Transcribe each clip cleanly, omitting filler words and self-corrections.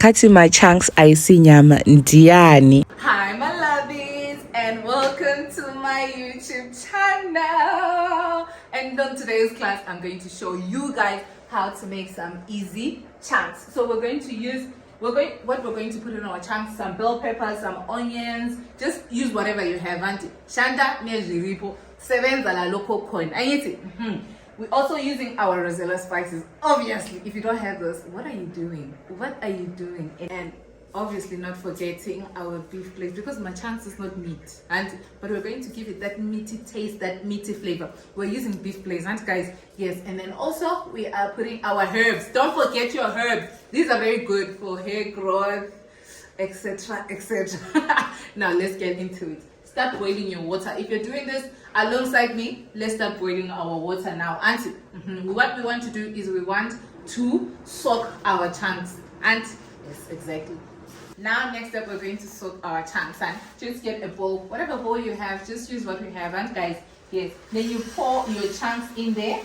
Kati my chunks nyama ndiani. Hi my lovies and welcome to my YouTube channel. And on today's class I'm going to show you guys how to make some easy chunks. So what we're going to put in our chunks, some bell peppers, some onions, just use whatever you have. Auntie Shanda Nejiripo, sevenza la local coin. We're also using our Rosella spices. Obviously, if you don't have those, what are you doing? What are you doing? And obviously not forgetting our beef plate, because my chunks is not meat, but we're going to give it that meaty taste, that meaty flavor. We're using beef plates, and guys, yes. And then also we are putting our herbs. Don't forget your herbs. These are very good for hair growth, etc, etc. Now let's get into it. Start boiling your water. If you're doing this alongside me, let's start boiling our water now. And what we want to do is we want to soak our chunks. And yes, exactly. Now next up we're going to soak our chunks, and just get a bowl, whatever bowl you have, just use what you have. And guys, yes, then you pour your chunks in there.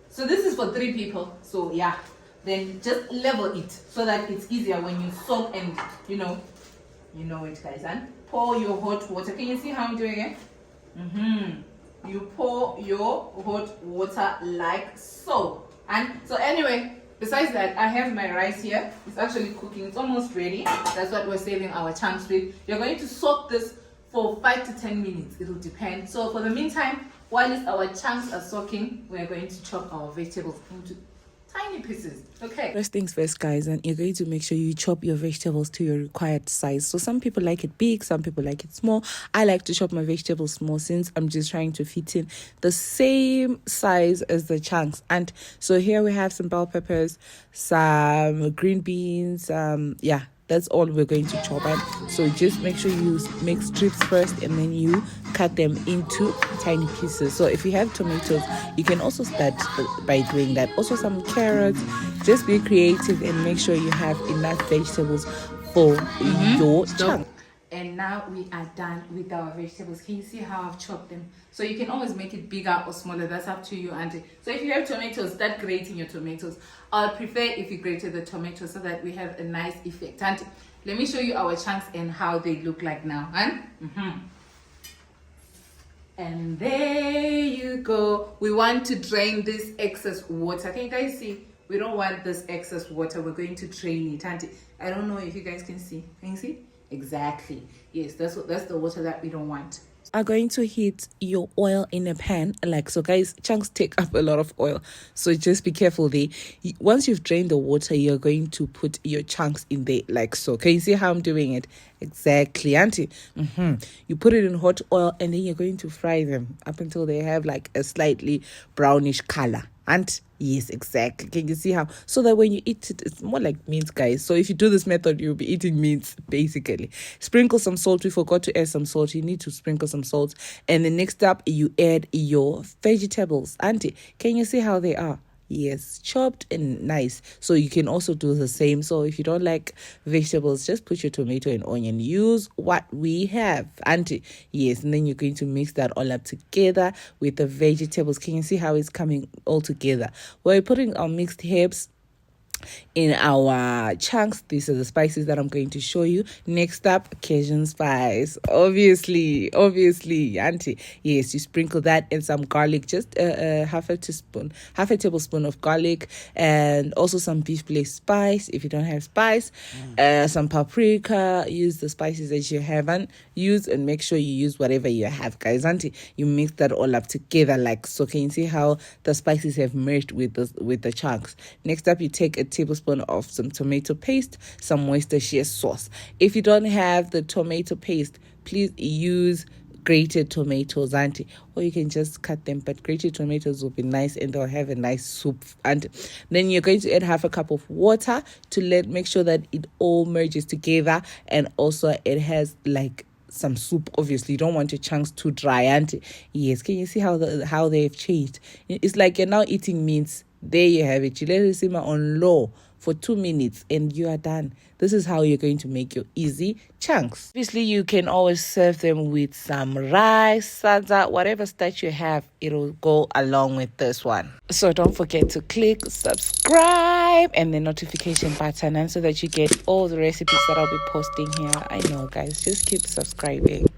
So this is for 3 people, so yeah, then just level it so that it's easier when you soak, and you know it, guys. And pour your hot water. Can you see how I'm doing it? You pour your hot water like so. And so anyway, besides that, I have my rice here. It's actually cooking. It's almost ready. That's what we're saving our chunks with. You're going to soak this for 5 to 10 minutes. It'll depend. So for the meantime, while our chunks are soaking, we're going to chop our vegetables into tiny pieces. Okay. First things first, guys, and you're going to make sure you chop your vegetables to your required size. So some people like it big, some people like it small. I like to chop my vegetables small since I'm just trying to fit in the same size as the chunks. And so here we have some bell peppers, some green beans, yeah, that's all we're going to chop. And so just make sure you make strips first, and then you cut them into tiny pieces. So if you have tomatoes, you can also start by doing that. Also some carrots. Just be creative and make sure you have enough vegetables for your chunk. And now we are done with our vegetables. Can you see how I've chopped them? So you can always make it bigger or smaller. That's up to you, Auntie. So if you have tomatoes, start grating your tomatoes. I'll prefer if you grated the tomatoes so that we have a nice effect. Auntie, let me show you our chunks and how they look like now. And there you go. We want to drain this excess water. Can you guys see? We don't want this excess water. We're going to drain it. Auntie, I don't know if you guys can see. Can you see? Exactly. Yes, that's the water that we don't want. Are going to heat your oil in a pan like so, guys. Chunks take up a lot of oil, so just be careful there. Once you've drained the water, you're going to put your chunks in there like so. Can you see how I'm doing it? Exactly, Auntie. You put it in hot oil, and then you're going to fry them up until they have like a slightly brownish color. And yes, exactly. Can you see how? So that when you eat it, it's more like meat, guys. So if you do this method, you'll be eating meat, basically. Sprinkle some salt. We forgot to add some salt. You need to sprinkle some salt. And the next up, you add your vegetables. Auntie, can you see how they are? Yes, chopped and nice. So you can also do the same. So if you don't like vegetables, just put your tomato and onion. Use what we have, Auntie. Yes, and then you're going to mix that all up together with the vegetables. Can you see how it's coming all together? We're putting our mixed herbs in our chunks. These are the spices that I'm going to show you. Next up, Cajun spice. Obviously, Auntie. Yes, you sprinkle that and some garlic, just half a tablespoon of garlic, and also some beef place spice. If you don't have spice, some paprika. Use the spices that you haven't used, and make sure you use whatever you have, guys. Auntie, you mix that all up together like so. Can you see how the spices have merged with the chunks? Next up, you take a tablespoon of some tomato paste, some Worcestershire sauce. If you don't have the tomato paste, please use grated tomatoes, Auntie, or you can just cut them, but grated tomatoes will be nice and they'll have a nice soup. And then you're going to add half a cup of water to make sure that it all merges together, and also it has like some soup. Obviously, you don't want your chunks too dry, Auntie. Yes, can you see how they've changed? It's like you're now eating meats. There you have it. You let it simmer on low for 2 minutes and you are done. This is how you're going to make your easy chunks. Obviously, you can always serve them with some rice, salsa, whatever starch you have. It'll go along with this one. So don't forget to click subscribe and the notification button, and so that you get all the recipes that I'll be posting here. I know, guys, just keep subscribing.